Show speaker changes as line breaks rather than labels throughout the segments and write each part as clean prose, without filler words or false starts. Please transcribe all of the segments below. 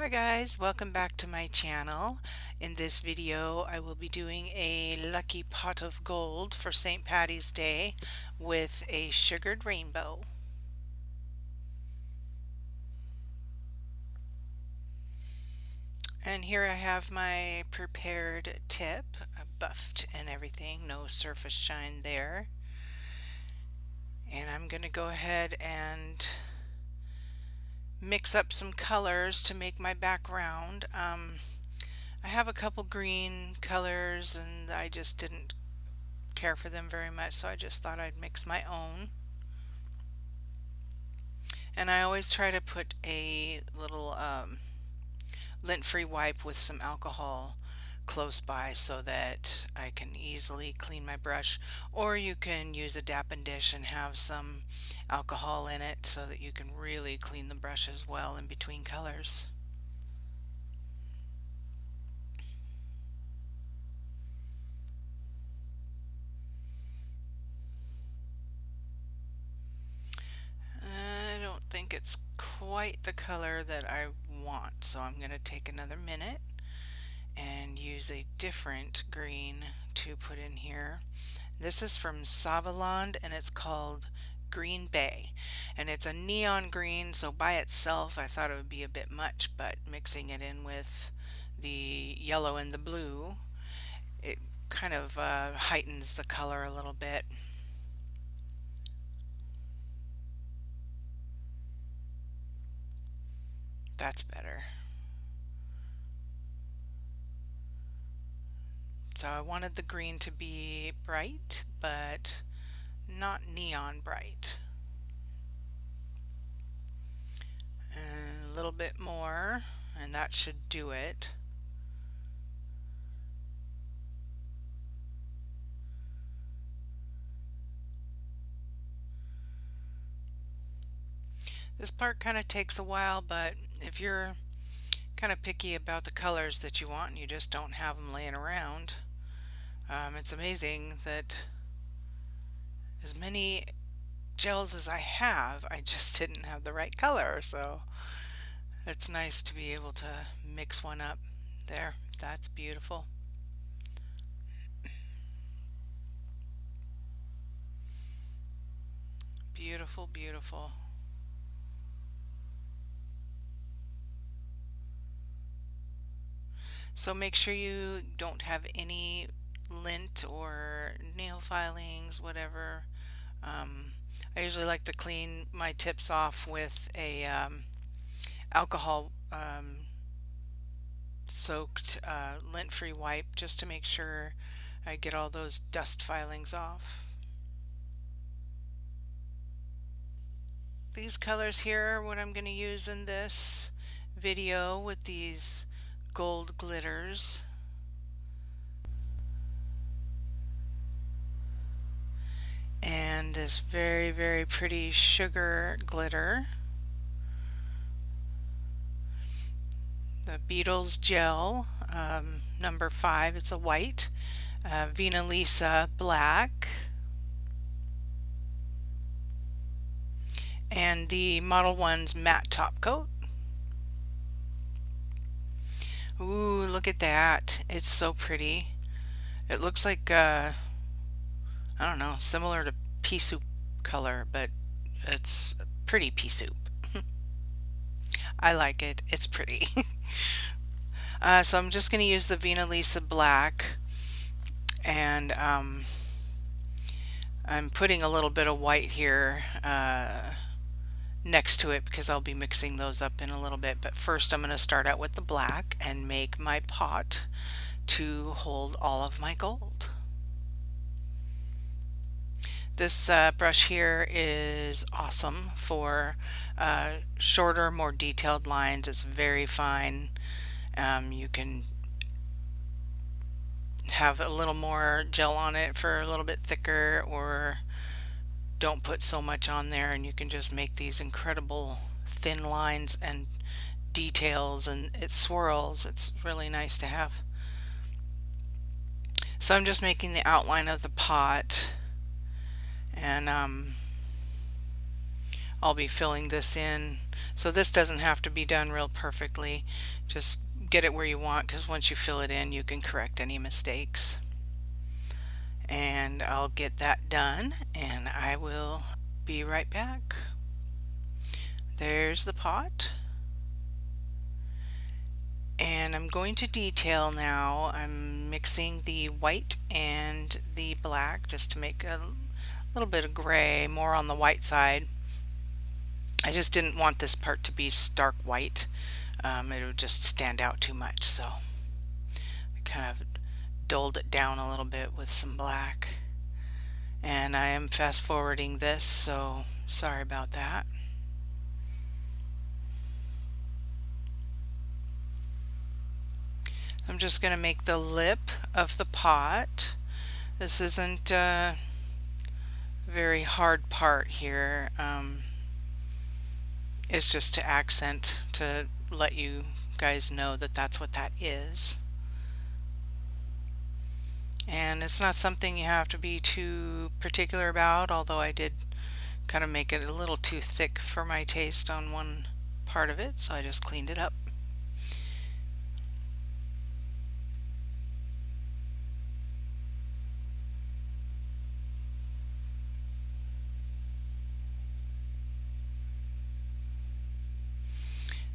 Hi guys, welcome back to my channel. In this video I will be doing a lucky pot of gold for St. Patty's Day with a sugared rainbow. And here I have my prepared tip, buffed and everything, no surface shine there. And I'm going to go ahead and mix up some colors to make my background. I have a couple green colors and I just didn't care for them very much, so I just thought I'd mix my own. And I always try to put a little lint-free wipe with some alcohol close by so that I can easily clean my brush, or you can use a dap and dish and have some alcohol in it so that you can really clean the brush as well in between colors. I don't think it's quite the color that I want, so I'm going to take another minute and use a different green to put in here. This is from Saviland and it's called Green Bay, and it's a neon green, so by itself I thought it would be a bit much, but mixing it in with the yellow and the blue, it kind of heightens the color a little bit. That's better. So I wanted the green to be bright, but not neon bright. And a little bit more, and that should do it. This part kind of takes a while, but if you're kind of picky about the colors that you want and you just don't have them laying around, it's amazing that as many gels as I have, I just didn't have the right color, so it's nice to be able to mix one up. There, that's beautiful. Beautiful, beautiful. So make sure you don't have any lint or nail filings, whatever. I usually like to clean my tips off with a alcohol soaked lint-free wipe just to make sure I get all those dust filings off. These colors here are what I'm going to use in this video with these gold glitters. And this very, very pretty sugar glitter. The Beatles gel, number 5, it's a white. Vina Lisa black. And the Model 1's matte top coat. Ooh, look at that. It's so pretty. It looks like, I don't know, similar to pea soup color, but it's pretty pea soup. I like it. It's pretty. So I'm just going to use the Vina Lisa black, and I'm putting a little bit of white here next to it because I'll be mixing those up in a little bit. But first I'm going to start out with the black and make my pot to hold all of my gold. This brush here is awesome for shorter, more detailed lines. It's very fine. You can have a little more gel on it for a little bit thicker, or don't put so much on there and you can just make these incredible thin lines and details, and it swirls. It's really nice to have. So I'm just making the outline of the pot, and I'll be filling this in. So this doesn't have to be done real perfectly. Just get it where you want, because once you fill it in you can correct any mistakes. And I'll get that done and I will be right back. There's the pot. And I'm going to detail now. I'm mixing the white and the black just to make a little bit of gray, more on the white side. I just didn't want this part to be stark white. It would just stand out too much, so I kind of dulled it down a little bit with some black. And I am fast forwarding this, so sorry about that. I'm just going to make the lip of the pot. This isn't a very hard part here. It's just to accent, to let you guys know that that's what that is. And it's not something you have to be too particular about, although I did kind of make it a little too thick for my taste on one part of it, so I just cleaned it up.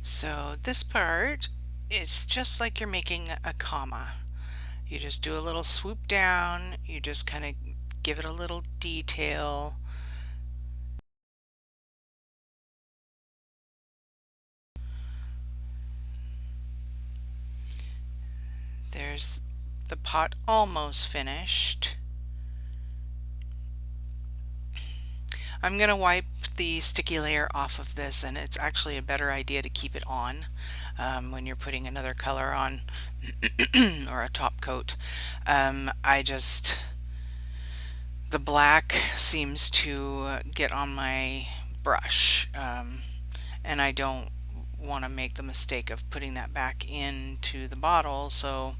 So this part, it's just like you're making a comma. You just do a little swoop down, you just kind of give it a little detail. There's the pot almost finished. I'm going to wipe the sticky layer off of this, and it's actually a better idea to keep it on when you're putting another color on or a top coat. The black seems to get on my brush, and I don't want to make the mistake of putting that back into the bottle, so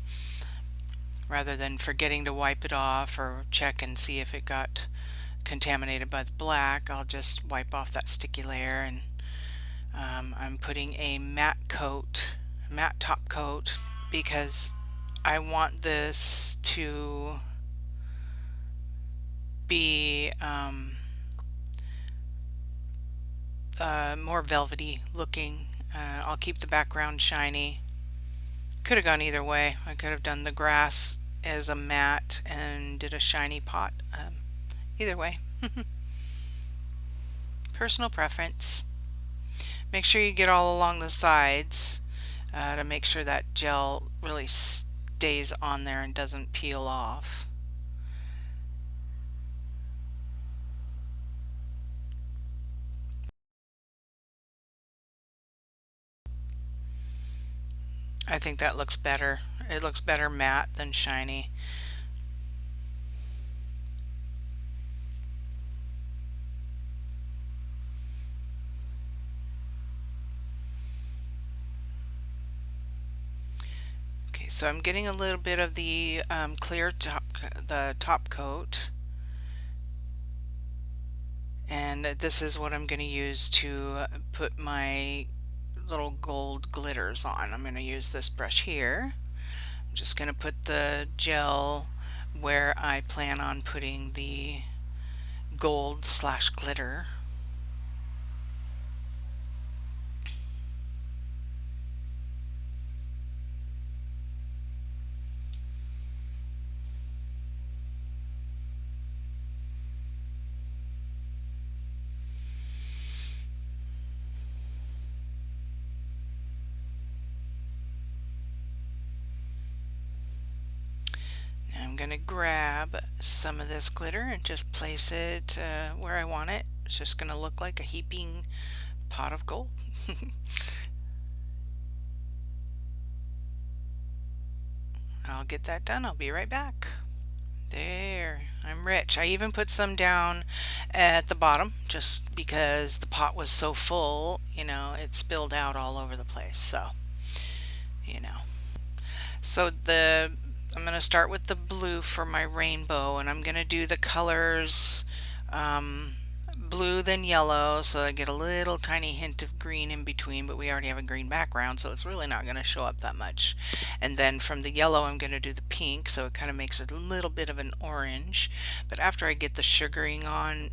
rather than forgetting to wipe it off or check and see if it got contaminated by the black, I'll just wipe off that sticky layer. And I'm putting a matte top coat, because I want this to be more velvety looking. I'll keep the background shiny. Could have gone either way. I could have done the grass as a matte and did a shiny pot. Either way. Personal preference. Make sure you get all along the sides to make sure that gel really stays on there and doesn't peel off. I think that looks better. It looks better matte than shiny. Okay, so I'm getting a little bit of the clear top coat, and this is what I'm going to use to put my little gold glitters on. I'm going to use this brush here. I'm just going to put the gel where I plan on putting the gold / glitter. I'm going to grab some of this glitter and just place it where I want it. It's just going to look like a heaping pot of gold. I'll get that done. I'll be right back. There, I'm rich. I even put some down at the bottom just because the pot was so full, it spilled out all over the place. So, you know. So I'm going to start with the blue for my rainbow, and I'm going to do the colors blue then yellow, so I get a little tiny hint of green in between, but we already have a green background, so it's really not going to show up that much. And then from the yellow I'm going to do the pink, so it kind of makes it a little bit of an orange. But after I get the sugaring on,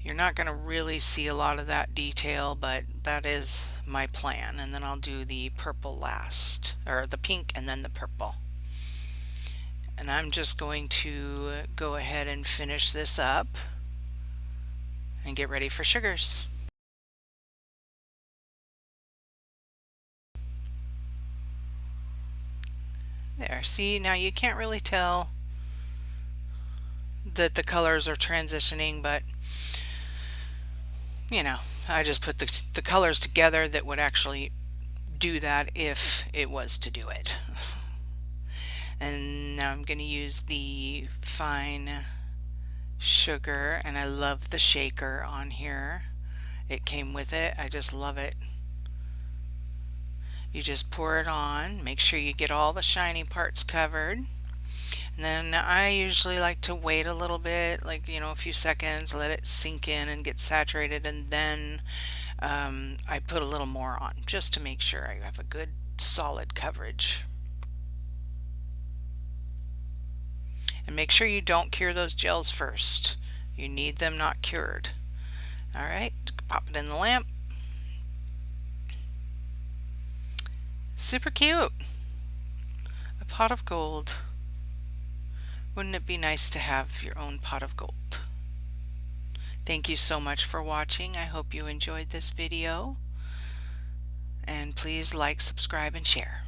you're not going to really see a lot of that detail, but that is my plan. And then I'll do the purple last, or the pink and then the purple. And I'm just going to go ahead and finish this up and get ready for sugars. There, see, now you can't really tell that the colors are transitioning, but you know, I just put the colors together that would actually do that if it was to do it. And now I'm going to use the fine sugar, and I love the shaker on here. It came with it. I just love it. You just pour it on, make sure you get all the shiny parts covered. And then I usually like to wait a little bit, like, a few seconds, let it sink in and get saturated, and then I put a little more on just to make sure I have a good solid coverage. And make sure you don't cure those gels first. You need them not cured. Alright, pop it in the lamp. Super cute! A pot of gold. Wouldn't it be nice to have your own pot of gold? Thank you so much for watching. I hope you enjoyed this video. And please like, subscribe, and share.